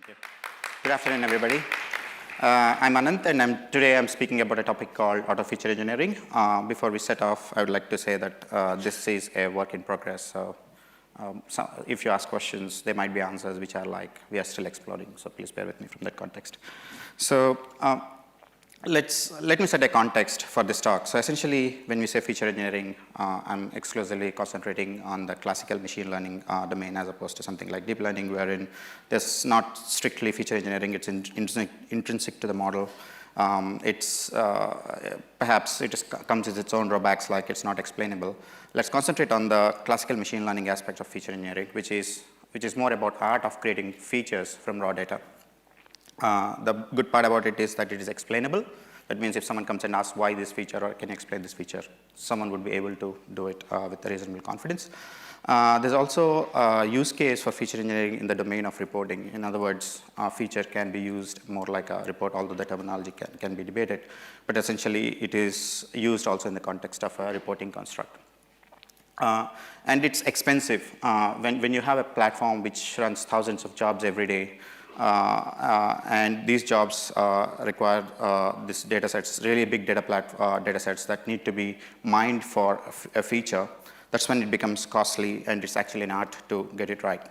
you. Good afternoon, everybody. I'm Ananth, and today I'm speaking about a topic called auto feature engineering. Before we set off, I would like to say that this is a work in progress. So if you ask questions, there might be answers which are like, we are still exploring. So please bear with me from that context. So let me set a context for this talk. So essentially, when we say feature engineering, I'm exclusively concentrating on the classical machine learning domain as opposed to something like deep learning, wherein there's not strictly feature engineering, it's intrinsic to the model. Perhaps it comes with its own drawbacks, like it's not explainable. Let's concentrate on the classical machine learning aspect of feature engineering, which is more about art of creating features from raw data. The good part about it is that it is explainable. That means if someone comes and asks why this feature or can you explain this feature, someone would be able to do it with a reasonable confidence. There's also a use case for feature engineering in the domain of reporting. In other words, a feature can be used more like a report, although the terminology can be debated. But essentially, it is used also in the context of a reporting construct. And it's expensive. When you have a platform which runs thousands of jobs every day, and these jobs require these data sets, really big data sets that need to be mined for a feature. That's when it becomes costly, and it's actually an art to get it right.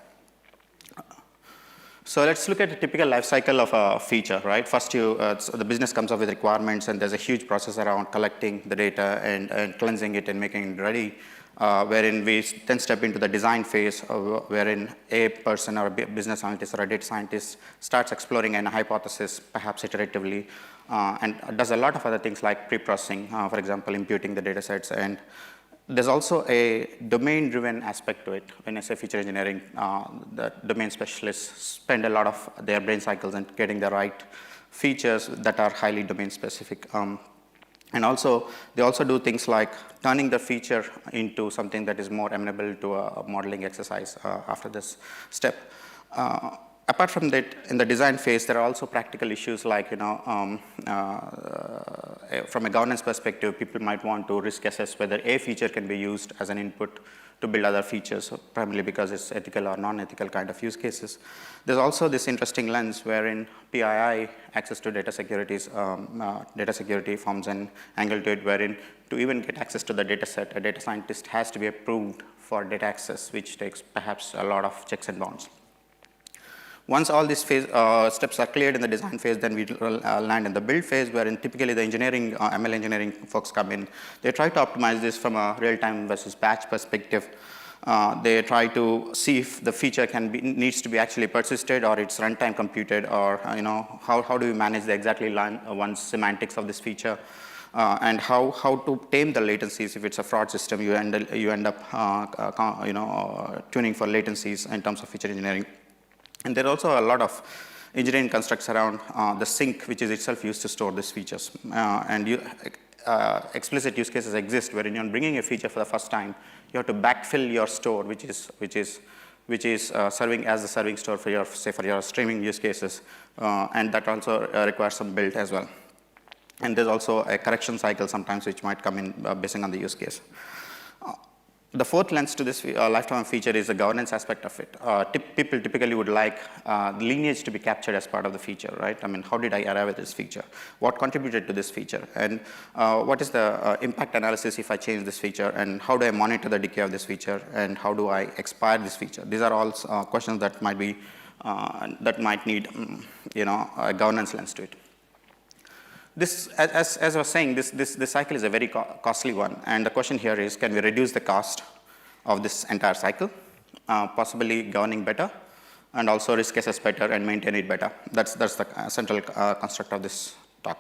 So let's look at the typical life cycle of a feature, right? First, the business comes up with requirements, and there's a huge process around collecting the data and cleansing it and making it ready. Wherein we then step into the design phase, wherein a person or a business analyst or a data scientist starts exploring a hypothesis, perhaps iteratively, and does a lot of other things like pre-processing, for example, imputing the data sets. And there's also a domain-driven aspect to it. When I say feature engineering, the domain specialists spend a lot of their brain cycles in getting the right features that are highly domain-specific. And also, they also do things like turning the feature into something that is more amenable to a modeling exercise after this step. Apart from that, in the design phase, there are also practical issues like, from a governance perspective, people might want to risk assess whether a feature can be used as an input to build other features, primarily because it's ethical or non-ethical kind of use cases. There's also this interesting lens wherein PII, access to data security forms an angle to it, wherein to even get access to the data set, a data scientist has to be approved for data access, which takes perhaps a lot of checks and balances. Once all these steps are cleared in the design phase, then we land in the build phase, wherein typically the engineering, ML engineering folks come in. They try to optimize this from a real-time versus batch perspective. They try to see if the feature needs to be actually persisted, or it's runtime computed, or how do we manage the exactly one semantics of this feature, and how to tame the latencies. If it's a fraud system, you end up tuning for latencies in terms of feature engineering. And there are also a lot of engineering constructs around the sink, which is itself used to store these features. Explicit use cases exist wherein you're bringing a feature for the first time, you have to backfill your store, which is serving as the serving store for your streaming use cases, and that also requires some build as well. And there's also a correction cycle sometimes which might come in based on the use case. The fourth lens to this lifetime feature is the governance aspect of it. People typically would like the lineage to be captured as part of the feature, right? I mean, how did I arrive at this feature? What contributed to this feature? And what is the impact analysis if I change this feature? And how do I monitor the decay of this feature? And how do I expire this feature? These are all questions that might be that might need a governance lens to it. This, as I was saying, this cycle is a very costly one. And the question here is, can we reduce the cost of this entire cycle, possibly governing better, and also risk assess better and maintain it better? That's the central construct of this talk.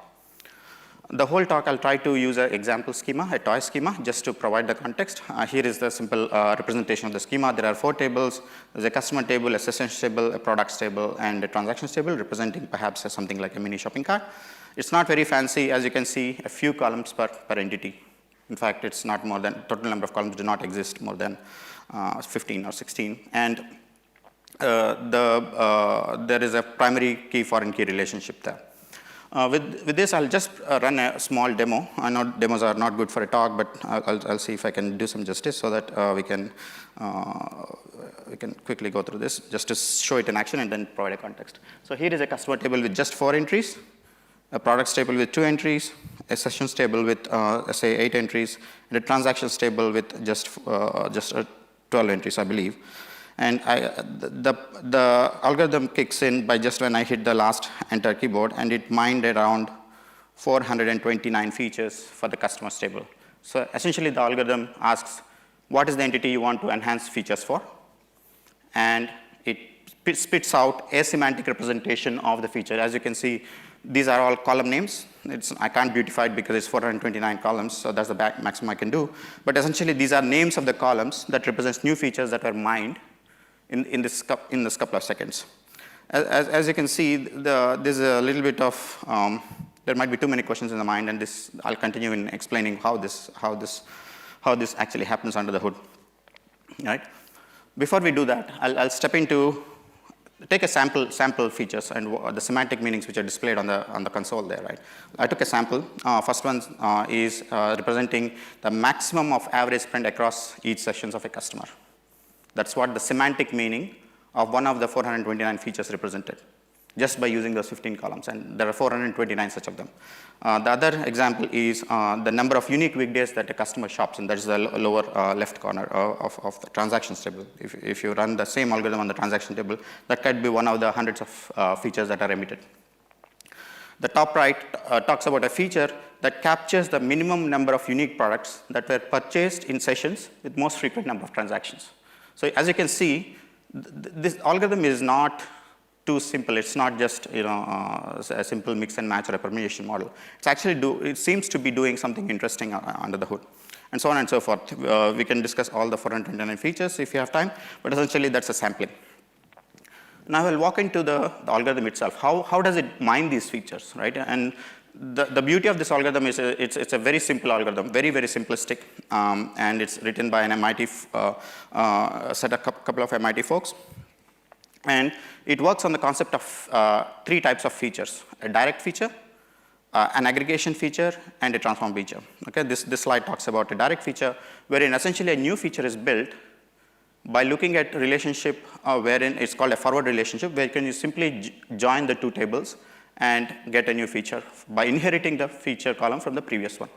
The whole talk, I'll try to use an example schema, a toy schema, just to provide the context. Here is the simple representation of the schema. There are 4 tables. There's a customer table, a sessions table, a products table, and a transactions table, representing perhaps something like a mini shopping cart. It's not very fancy. As you can see, a few columns per entity. In fact, it's not more than, total number of columns do not exist more than 15 or 16. And there is a primary key foreign key relationship there. With this, I'll just run a small demo. I know demos are not good for a talk, but I'll see if I can do some justice so that we can we can quickly go through this just to show it in action and then provide a context. So here is a customer table with just 4 entries, a products table with 2 entries, a sessions table with, say, 8 entries, and a transactions table with just 12 entries, I believe. And the algorithm kicks in by just when I hit the last enter keyboard, and it mined around 429 features for the customers table. So essentially, the algorithm asks, what is the entity you want to enhance features for? And it spits out a semantic representation of the feature. As you can see, these are all column names. I can't beautify it because it's 429 columns, so that's the maximum I can do. But essentially, these are names of the columns that represents new features that were mined in this couple of seconds. As you can see, there's a little bit of, there might be too many questions in the mind, and I'll continue in explaining how this actually happens under the hood, right? Before we do that, I'll step into, take a sample features and the semantic meanings which are displayed on the console there, right? I took a sample. First one is representing the maximum of average spend across each sessions of a customer. That's what the semantic meaning of one of the 429 features represented, just by using those 15 columns, and there are 429 such of them. The other example is the number of unique weekdays that a customer shops, and that is the lower left corner of the transactions table. If you run the same algorithm on the transaction table, that could be one of the hundreds of features that are emitted. The top right talks about a feature that captures the minimum number of unique products that were purchased in sessions with most frequent number of transactions. So as you can see, this algorithm is not too simple. It's not just a simple mix and match or a permeation model. It's actually it seems to be doing something interesting under the hood, and so on and so forth. We can discuss all the 429 features if you have time, but essentially that's a sampling. Now we'll walk into the algorithm itself. How does it mine these features, right? And the beauty of this algorithm is it's a very simple algorithm, very, very simplistic, and it's written by an MIT, couple of MIT folks. And it works on the concept of 3 types of features: a direct feature, an aggregation feature, and a transform feature. Okay, this slide talks about a direct feature, wherein essentially a new feature is built by looking at a relationship wherein it's called a forward relationship, where you simply join the 2 tables and get a new feature by inheriting the feature column from the previous one,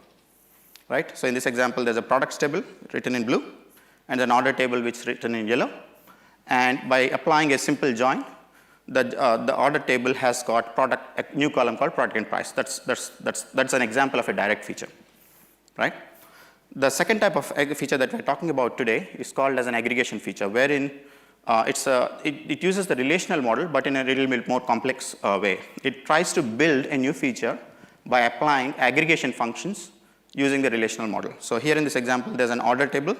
right? So in this example, there's a products table written in blue, and an order table which is written in yellow. And by applying a simple join, the order table has got a new column called product and price. That's an example of a direct feature, right? The second type of feature that we're talking about today is called as an aggregation feature, wherein it uses the relational model, but in a little bit more complex way. It tries to build a new feature by applying aggregation functions using the relational model. So here in this example, there's an order table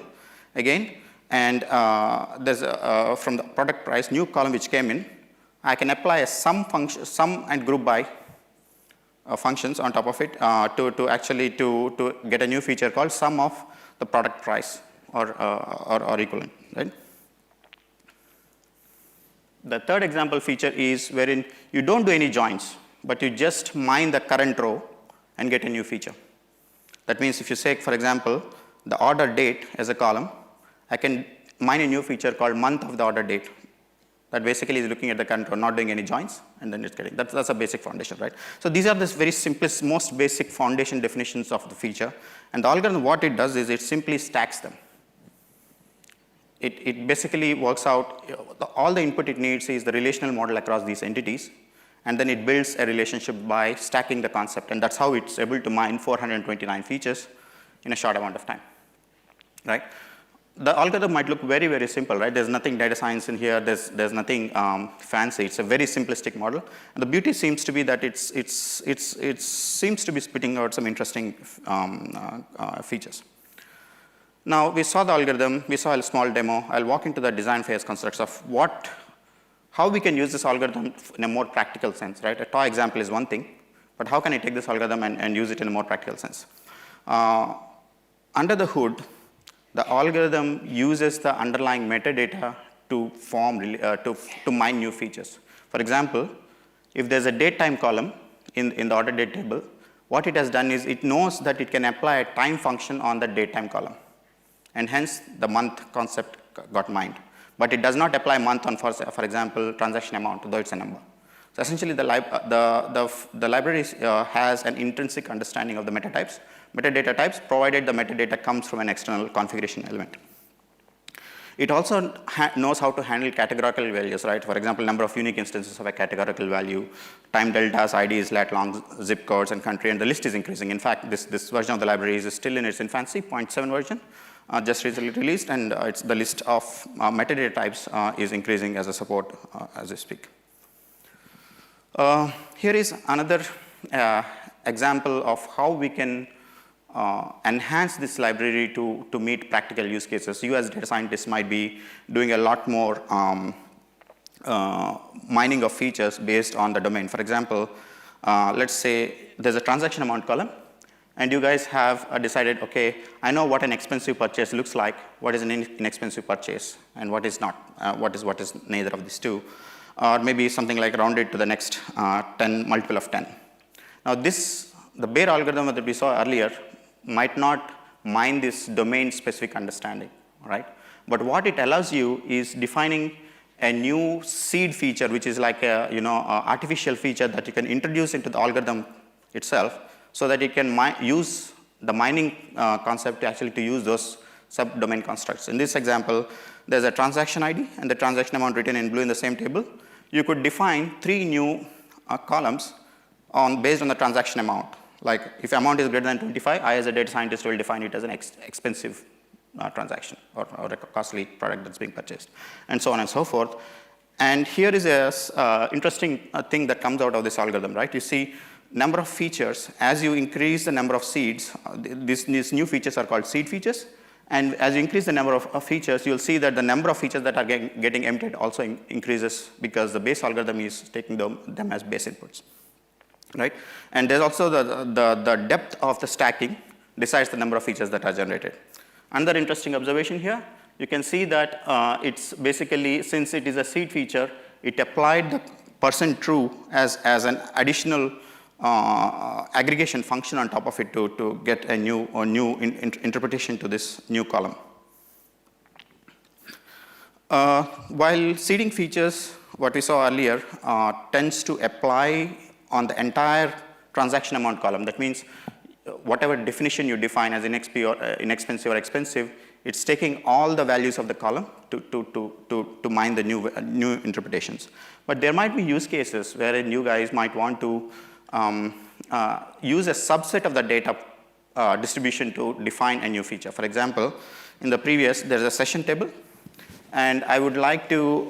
again, and there's from the product price new column which came in. I can apply a sum function, sum and group by functions on top of it to get a new feature called sum of the product price or equivalent, right? The third example feature is wherein you don't do any joins, but you just mine the current row and get a new feature. That means if you say, for example, the order date as a column, I can mine a new feature called month of the order date. That basically is looking at the current row, not doing any joins, and then it's getting, that's a basic foundation, right? So these are the very simplest, most basic foundation definitions of the feature. And the algorithm, what it does is it simply stacks them. It basically works out, all the input it needs is the relational model across these entities, and then it builds a relationship by stacking the concept, and that's how it's able to mine 429 features in a short amount of time, right? The algorithm might look very, very simple, right? There's nothing data science in here, there's nothing fancy. It's a very simplistic model, and the beauty seems to be that it seems to be spitting out some interesting features. Now, we saw the algorithm, we saw a small demo. I'll walk into the design phase constructs of how we can use this algorithm in a more practical sense, right? A toy example is one thing, but how can I take this algorithm and use it in a more practical sense? Under the hood, the algorithm uses the underlying metadata to mine new features. For example, if there's a date time column in the order date table, what it has done is it knows that it can apply a time function on the date time column. And hence, the month concept got mined. But it does not apply month on, for example, transaction amount, though it's a number. So essentially, the library has an intrinsic understanding of the metadata types, provided the metadata comes from an external configuration element. It also knows how to handle categorical values, right? For example, number of unique instances of a categorical value, time deltas, IDs, lat long, zip codes, and country, and the list is increasing. In fact, this version of the library is still in its infancy, 0.7 version, just recently released, and it's the list of metadata types is increasing as a support as we speak. Here is another example of how we can enhance this library to meet practical use cases. You as data scientists might be doing a lot more mining of features based on the domain. For example, let's say there's a transaction amount column, and you guys have decided, okay, I know what an expensive purchase looks like, what is an inexpensive purchase, and what is not, what is neither of these two, or maybe something like rounded to the next 10 multiple of 10. Now the bare algorithm that we saw earlier might not mine this domain-specific understanding, right? But what it allows you is defining a new seed feature, which is like a artificial feature that you can introduce into the algorithm itself, so that you can use the mining concept to actually use those subdomain constructs. In this example, there's a transaction ID and the transaction amount written in blue in the same table. You could define 3 new columns based on the transaction amount. Like if amount is greater than 25, I as a data scientist will define it as an expensive transaction or a costly product that's being purchased, and so on and so forth. And here is a interesting thing that comes out of this algorithm, right? You see number of features. As you increase the number of seeds, these new features are called seed features. And as you increase the number of features, you'll see that the number of features that are getting emitted also increases, because the base algorithm is taking them as base inputs. Right? And there's also the depth of the stacking decides the number of features that are generated. Another interesting observation here, you can see that it's basically, since it is a seed feature, it applied the %true as an additional aggregation function on top of it to get a new interpretation to this new column. While seeding features, what we saw earlier, tends to apply on the entire transaction amount column. That means whatever definition you define as inexpensive or expensive, it's taking all the values of the column to mine the new interpretations. But there might be use cases wherein you guys might want to use a subset of the data distribution to define a new feature. For example, in the previous, there's a session table, and I would like to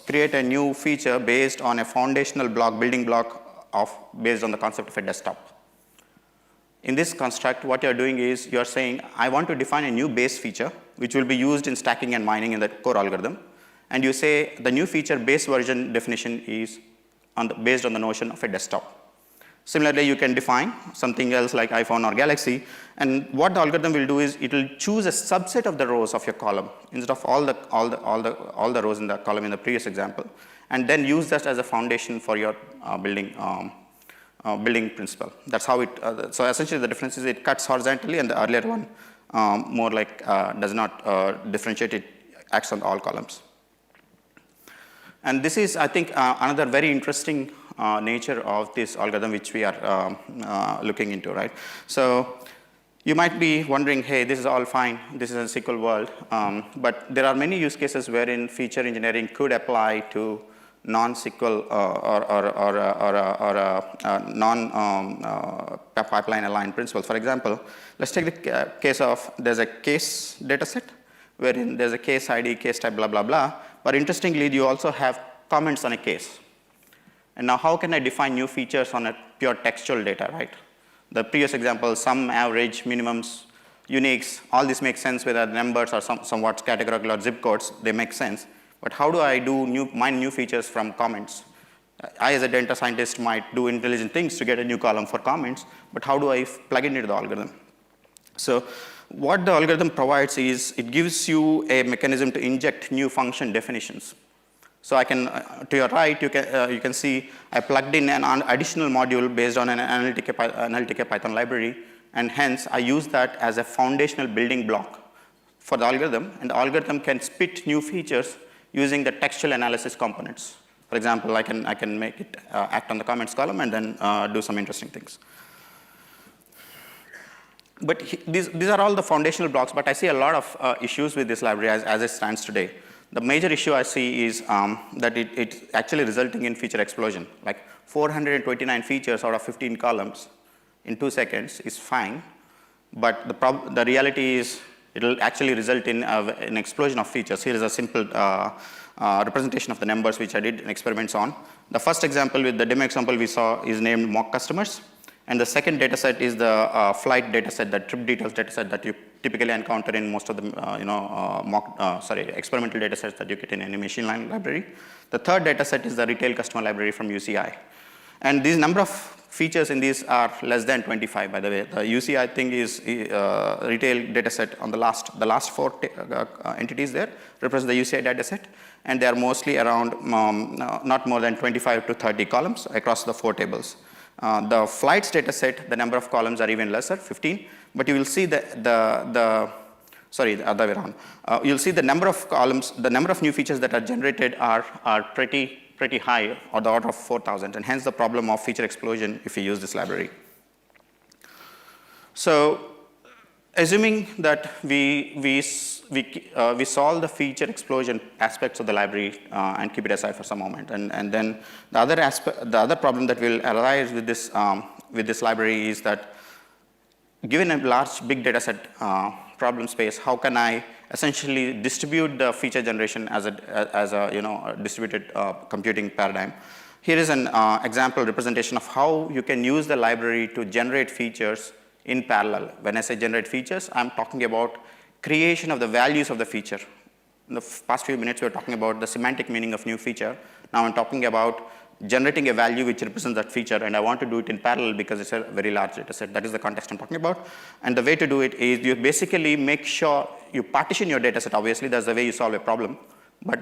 create a new feature based on a foundational building block based on the concept of a desktop. In this construct, what you're doing is you're saying, I want to define a new base feature, which will be used in stacking and mining in the core algorithm. And you say the new feature base version definition is based on the notion of a desktop. Similarly, you can define something else like iPhone or Galaxy, and what the algorithm will do is it will choose a subset of the rows of your column instead of all the rows in the column in the previous example, and then use that as a foundation for your building principle. That's how it. So essentially, the difference is it cuts horizontally, and the earlier one more like does not differentiate. It acts on all columns. And this is, I think, another very interesting nature of this algorithm which we are looking into, right? So you might be wondering, hey, this is all fine. This is a SQL world. But there are many use cases wherein feature engineering could apply to non-SQL or non-pipeline aligned principles. For example, let's take the case of there's a case data set wherein there's a case ID, case type, blah, blah, blah. But interestingly, you also have comments on a case. And now how can I define new features on a pure textual data, right? The previous example, sum, average, minimums, uniques, all this makes sense whether numbers are somewhat categorical or zip codes, they make sense. But how do I mine new features from comments? I as a data scientist might do intelligent things to get a new column for comments, but how do I plug it into the algorithm? So what the algorithm provides is it gives you a mechanism to inject new function definitions. So I can, to your right, you can see I plugged in an additional module based on an Analytica Python library, and hence I use that as a foundational building block for the algorithm, and the algorithm can spit new features using the textual analysis components. For example, I can make it act on the comments column and then do some interesting things. But these are all the foundational blocks, but I see a lot of issues with this library as it stands today. The major issue I see is that it's actually resulting in feature explosion. Like 429 features out of 15 columns in 2 seconds is fine, but the reality is it will actually result in an explosion of features. Here is a simple representation of the numbers which I did experiments on. The first example with the demo example we saw is named mock customers. And the second data set is the flight data set, the trip details data set that you typically encounter in most of the experimental data sets that you get in any machine learning library. The third data set is the retail customer library from UCI. And these number of features in these are less than 25, by the way. The UCI thing is retail data set on the last 4 entities there represent the UCI data set. And they are mostly around not more than 25 to 30 columns across the 4 tables. The flights data set, the number of columns are even lesser, 15, but you will see the other way around. You'll see the number of columns, the number of new features that are generated are pretty high, or the order of 4,000, and hence the problem of feature explosion if you use this library. So, assuming that we solve the feature explosion aspects of the library and keep it aside for some moment, and then the other problem that will arise with this library is that given a large big data set problem space, how can I essentially distribute the feature generation as a distributed computing paradigm? Here is an example representation of how you can use the library to generate features in parallel. When I say generate features, I'm talking about creation of the values of the feature. In the past few minutes, we were talking about the semantic meaning of new feature. Now I'm talking about generating a value which represents that feature, and I want to do it in parallel because it's a very large data set. That is the context I'm talking about. And the way to do it is you basically make sure you partition your data set. Obviously, that's the way you solve a problem. But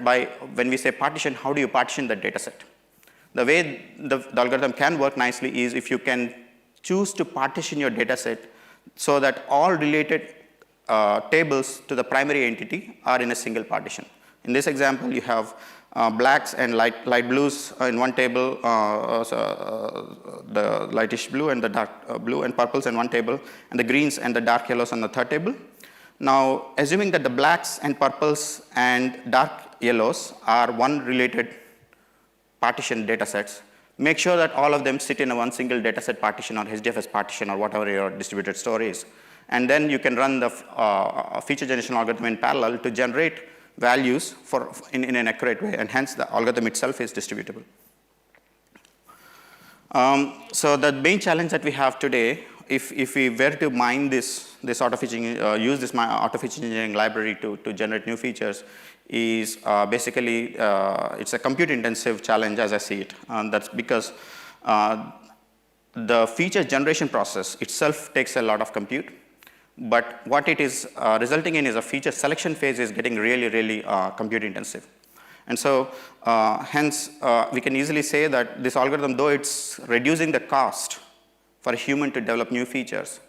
when we say partition, how do you partition that data set? The way the algorithm can work nicely is if you can choose to partition your data set so that all related tables to the primary entity are in a single partition. In this example, you have blacks and light blues in one table, the lightish blue and the dark blue, and purples in one table, and the greens and the dark yellows on the third table. Now, assuming that the blacks and purples and dark yellows are one related partition data sets, make sure that all of them sit in a one single data set partition or HDFS partition or whatever your distributed store is. And then you can run the feature generation algorithm in parallel to generate values in an accurate way, and hence the algorithm itself is distributable. So the main challenge that we have today, if we were to mine use this artificial engineering library to generate new features, is basically it's a compute intensive challenge as I see it. That's because the feature generation process itself takes a lot of compute. But what it is resulting in is a feature selection phase is getting really compute intensive. And so hence we can easily say that this algorithm, though it's reducing the cost for a human to develop new features,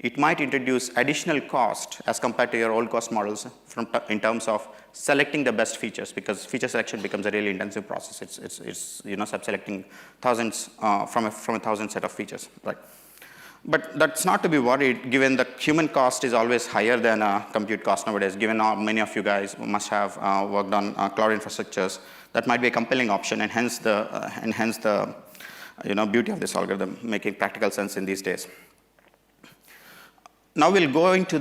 it might introduce additional cost as compared to your old cost models in terms of selecting the best features, because feature selection becomes a really intensive process. It's sub-selecting thousands from a 1,000 set of features, right? But that's not to be worried, given the human cost is always higher than compute cost nowadays. Given many of you guys must have worked on cloud infrastructures, that might be a compelling option, and hence the beauty of this algorithm making practical sense in these days. Now we'll go into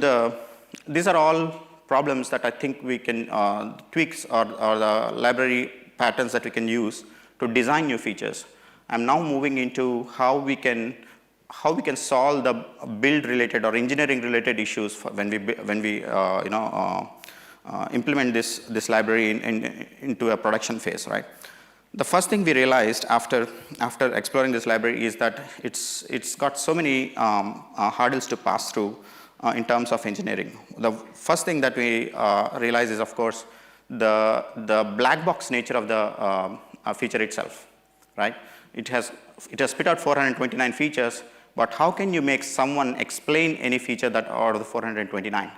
these are all problems that I think we can tweaks or the library patterns that we can use to design new features. I'm now moving into how we can solve the build related or engineering related issues when we implement this library into a production phase, right? The first thing we realized after exploring this library is that it's got so many hurdles to pass through in terms of engineering. The first thing that we realize is, of course, the black box nature of the feature itself, right? It has spit out 429 features, but how can you make someone explain any feature that out of the 429?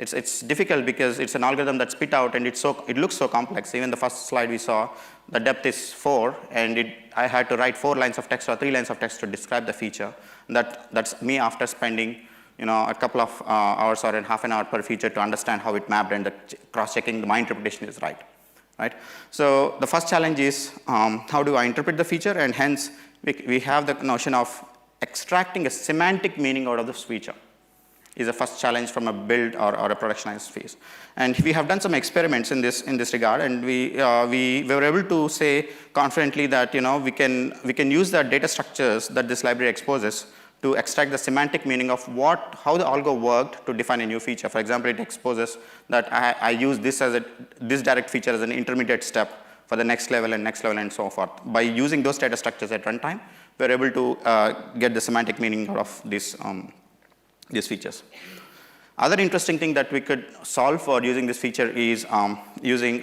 It's difficult because it's an algorithm that's spit out and it looks so complex. Even the first slide we saw, the depth is 4, and I had to write 4 lines of text or 3 lines of text to describe the feature. That's me after spending a couple of hours or half an hour per feature to understand how it mapped and cross-checking my interpretation is right. So the first challenge is how do I interpret the feature, and hence we have the notion of extracting a semantic meaning out of this feature is the first challenge from a build or a productionized phase. And we have done some experiments in this regard, and we were able to say confidently that we can use the data structures that this library exposes to extract the semantic meaning of how the algo worked to define a new feature. For example, it exposes that I use this direct feature as an intermediate step for the next level and so forth. By using those data structures at runtime, we're able to get the semantic meaning out of these features. Other interesting thing that we could solve for using this feature is using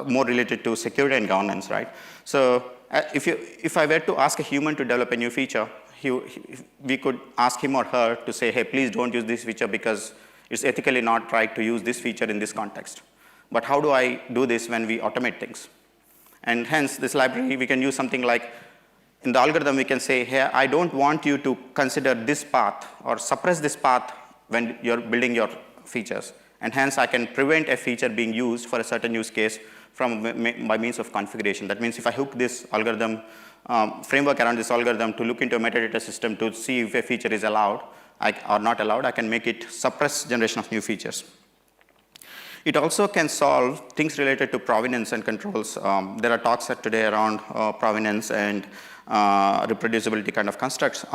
more related to security and governance, right? So if I were to ask a human to develop a new feature, we could ask him or her to say, hey, please don't use this feature because it's ethically not right to use this feature in this context. But how do I do this when we automate things? And hence, this library, we can use something like, in the algorithm, we can say, hey, I don't want you to consider this path or suppress this path when you're building your features. And hence, I can prevent a feature being used for a certain use case by means of configuration. That means if I hook this algorithm, framework around this algorithm to look into a metadata system to see if a feature is allowed or not allowed, I can make it suppress generation of new features. It also can solve things related to provenance and controls. There are talks today around provenance and reproducibility kind of constructs.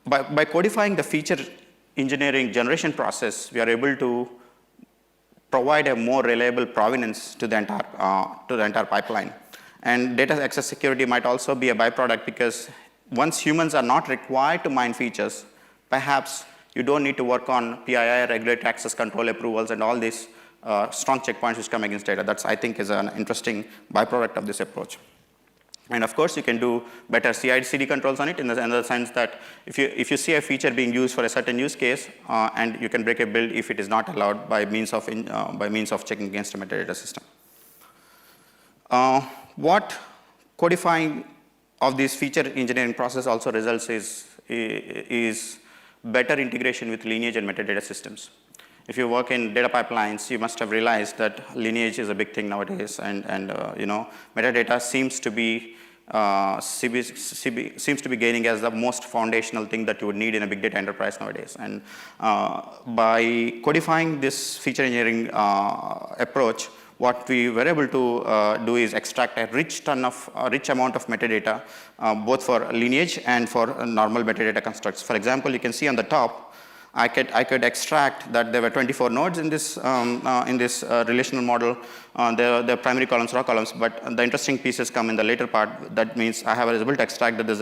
By codifying the feature engineering generation process, we are able to provide a more reliable provenance to the entire pipeline. And data access security might also be a byproduct because once humans are not required to mine features, perhaps you don't need to work on PII, regulatory access control approvals, and all these strong checkpoints which come against data. That's, I think, is an interesting byproduct of this approach. And of course, you can do better CI/CD controls on it in the sense that if you see a feature being used for a certain use case, and you can break a build if it is not allowed by means of checking against a metadata system. What codifying of this feature engineering process also results is better integration with lineage and metadata systems. If you work in data pipelines, you must have realized that lineage is a big thing nowadays, and metadata seems to be gaining as the most foundational thing that you would need in a big data enterprise nowadays. And by codifying this feature engineering approach, what we were able to do is extract a rich amount of metadata, both for lineage and for normal metadata constructs. For example, you can see on the top, I could extract that there were 24 nodes in this relational model. There are primary columns, raw columns, but the interesting pieces come in the later part. That means I was able to extract that there's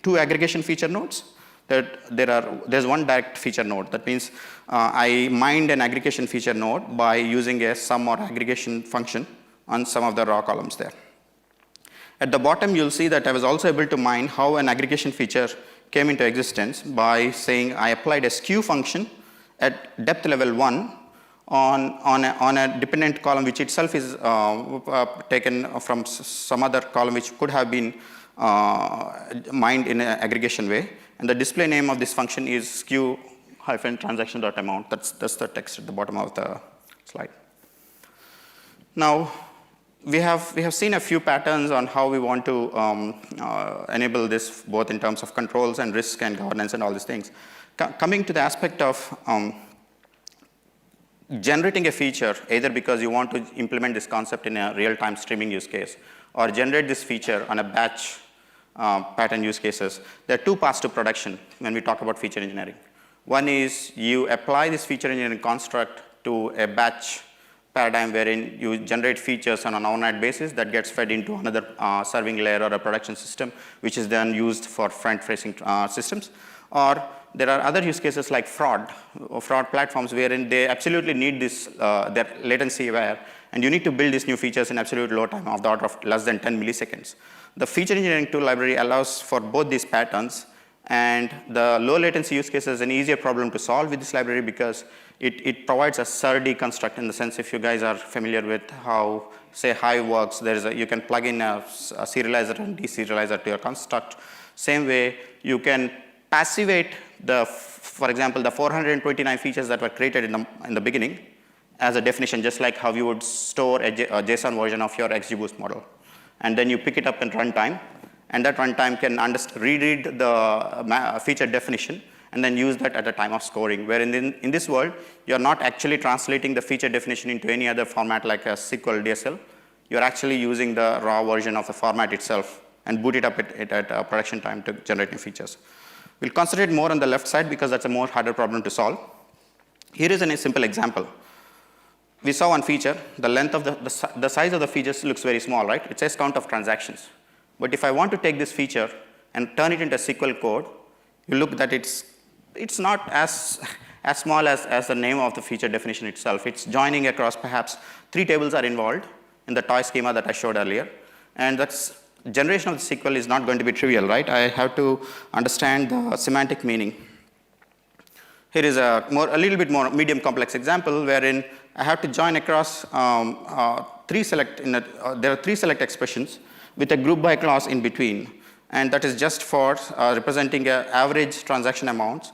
two aggregation feature nodes. There's one direct feature node. That means I mined an aggregation feature node by using a sum or aggregation function on some of the raw columns there. At the bottom, you'll see that I was also able to mine how an aggregation feature came into existence by saying I applied a skew function at depth level 1 on a dependent column, which itself is taken from some other column which could have been mined in an aggregation way. And the display name of this function is skew-transaction.amount. That's the text at the bottom of the slide. Now, we have seen a few patterns on how we want to enable this, both in terms of controls and risk and governance and all these things. Coming to the aspect of generating a feature, either because you want to implement this concept in a real-time streaming use case, or generate this feature on a batch pattern use cases, there are two paths to production when we talk about feature engineering. One is you apply this feature engineering construct to a batch paradigm wherein you generate features on an overnight basis that gets fed into another serving layer or a production system, which is then used for front-facing systems. Or there are other use cases like fraud platforms wherein they absolutely need this, their latency aware, and you need to build these new features in absolute low time of the order of less than 10 milliseconds. The feature engineering tool library allows for both these patterns, And the low latency use case is an easier problem to solve with this library because it provides a SERD construct, in the sense, if you guys are familiar with how, say, Hive works, you can plug in a serializer and deserializer to your construct. Same way, you can passivate for example, the 429 features that were created in the beginning as a definition, just like how you would store a JSON version of your XGBoost model. And then you pick it up in runtime, and that runtime can reread the feature definition and then use that at the time of scoring, where in this world, you're not actually translating the feature definition into any other format like a SQL DSL. You're actually using the raw version of the format itself and boot it up at production time to generate new features. We'll concentrate more on the left side because that's a more harder problem to solve. Here is a simple example. We saw one feature, the length of the size of the features looks very small, right? It says count of transactions. But if I want to take this feature and turn it into SQL code, you look that it's not as small as the name of the feature definition itself. It's joining across, perhaps 3 tables are involved in the toy schema that I showed earlier. And that's generation of the SQL is not going to be trivial, right? I have to understand the semantic meaning. Here is a little bit more medium complex example wherein I have to join across there are 3 select expressions with a group by clause in between. And that is just for representing average transaction amounts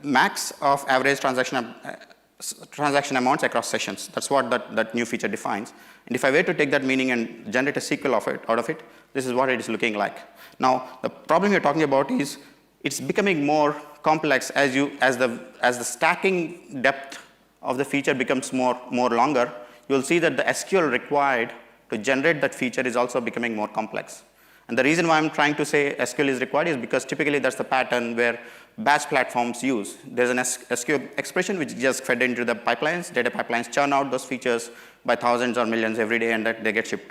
max of average transaction amounts across sessions. That's what that new feature defines. And if I were to take that meaning and generate a SQL out of it, this is what it is looking like. Now, the problem you're talking about is it's becoming more complex as the stacking depth of the feature becomes more longer. You'll see that the SQL required to generate that feature is also becoming more complex. And the reason why I'm trying to say SQL is required is because typically that's the pattern where batch platforms use. There's an SQL expression which is just fed into the pipelines. Data pipelines churn out those features by thousands or millions every day, and that they get shipped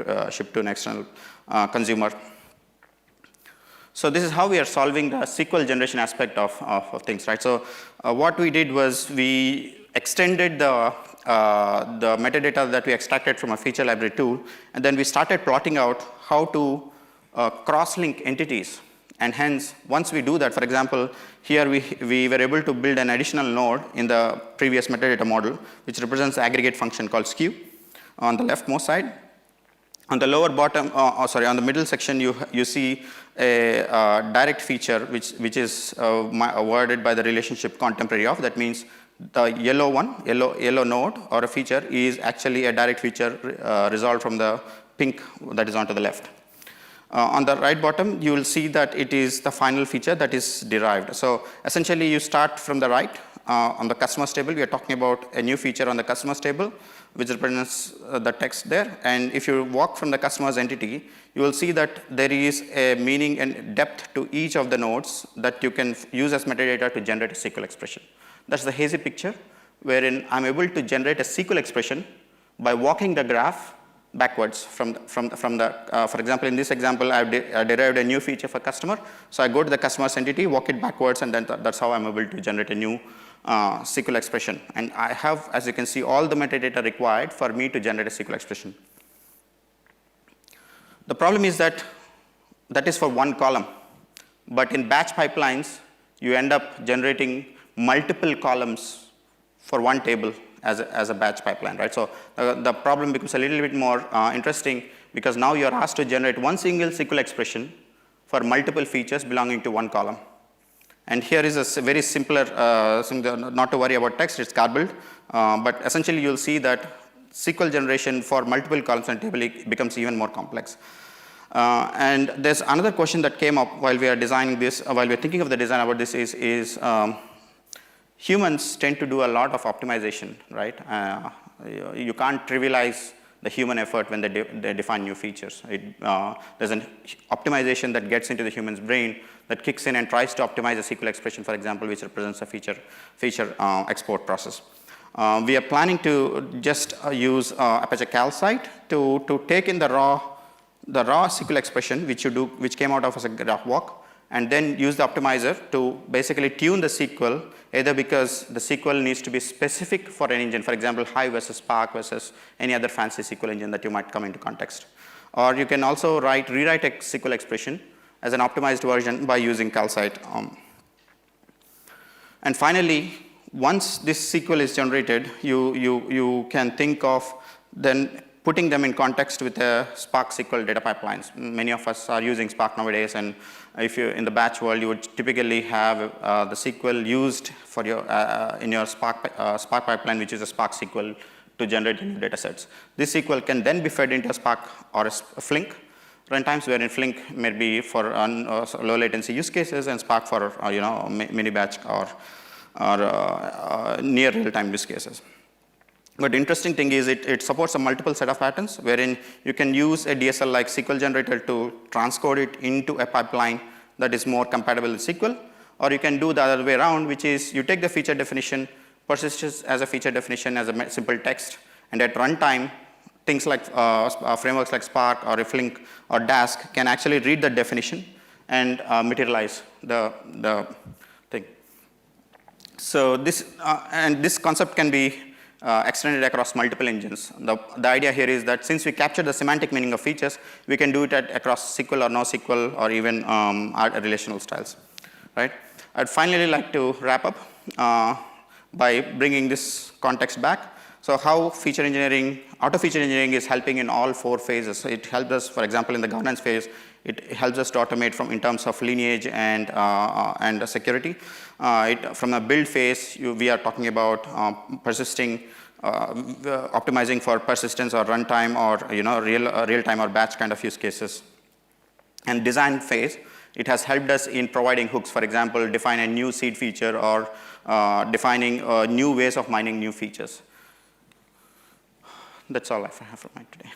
to an external consumer. So this is how we are solving the SQL generation aspect of things, right? So what we did was we extended the metadata that we extracted from a feature library tool, and then we started plotting out how to cross-link entities. And hence, once we do that, for example, here we were able to build an additional node in the previous metadata model, which represents the aggregate function called skew on the leftmost side. On the lower bottom, on the middle section, you see a direct feature, which is worded by the relationship contemporary of. That means the yellow node or a feature is actually a direct feature resolved from the pink that is onto the left. On the right bottom, you will see that it is the final feature that is derived. So essentially, you start from the right. On the customers table, we are talking about a new feature on the customers table, which represents the text there. And if you walk from the customers entity, you will see that there is a meaning and depth to each of the nodes that you can use as metadata to generate a SQL expression. That's the hazy picture, wherein I'm able to generate a SQL expression by walking the graph backwards from for example, in this example, I derived a new feature for customer. So I go to the customer's entity, walk it backwards, and then that's how I'm able to generate a new SQL expression. And I have, as you can see, all the metadata required for me to generate a SQL expression. The problem is that is for one column. But in batch pipelines, you end up generating multiple columns for one table as a batch pipeline, right? So the problem becomes a little bit more interesting because now you're asked to generate one single SQL expression for multiple features belonging to one column. And here is a very simpler, not to worry about text, it's garbled, but essentially you'll see that SQL generation for multiple columns and table becomes even more complex. And there's another question that came up while we are designing this, while we're thinking of the design about this is humans tend to do a lot of optimization, right? You can't trivialize the human effort when they define new features. There's an optimization that gets into the human's brain that kicks in and tries to optimize a SQL expression, for example, which represents a feature export process. We are planning to just use Apache Calcite to take in the raw SQL expression, which came out of as a graph walk, and then use the optimizer to basically tune the SQL, either because the SQL needs to be specific for an engine, for example, Hive versus Spark versus any other fancy SQL engine that you might come into context. Or you can also rewrite a SQL expression as an optimized version by using calcite. And finally, once this SQL is generated, you can think of then putting them in context with a Spark SQL data pipelines. Many of us are using Spark nowadays, and if you're in the batch world, you would typically have the SQL used for your in your Spark pipeline, which is a Spark SQL to generate new data sets. This SQL can then be fed into a Spark or a Flink runtimes, wherein Flink may be for low latency use cases and Spark for mini batch or near real-time use cases. But the interesting thing is it supports a multiple set of patterns, wherein you can use a DSL like SQL generator to transcode it into a pipeline that is more compatible with SQL, or you can do the other way around, which is you take the feature definition, persist it as a feature definition as a simple text, and at runtime, things like frameworks like Spark or Flink or Dask can actually read the definition and materialize the thing. So this concept can be extended across multiple engines. The idea here is that since we capture the semantic meaning of features, we can do it across SQL or NoSQL or even relational styles, right? I'd finally like to wrap up by bringing this context back. So how auto feature engineering is helping in all 4 phases. So it helps us, for example, in the governance phase, it helps us to automate in terms of lineage and security. From a build phase, we are talking about persisting, optimizing for persistence or runtime or real time or batch kind of use cases. And design phase, it has helped us in providing hooks. For example, define a new seed feature or defining new ways of mining new features. That's all I have for today.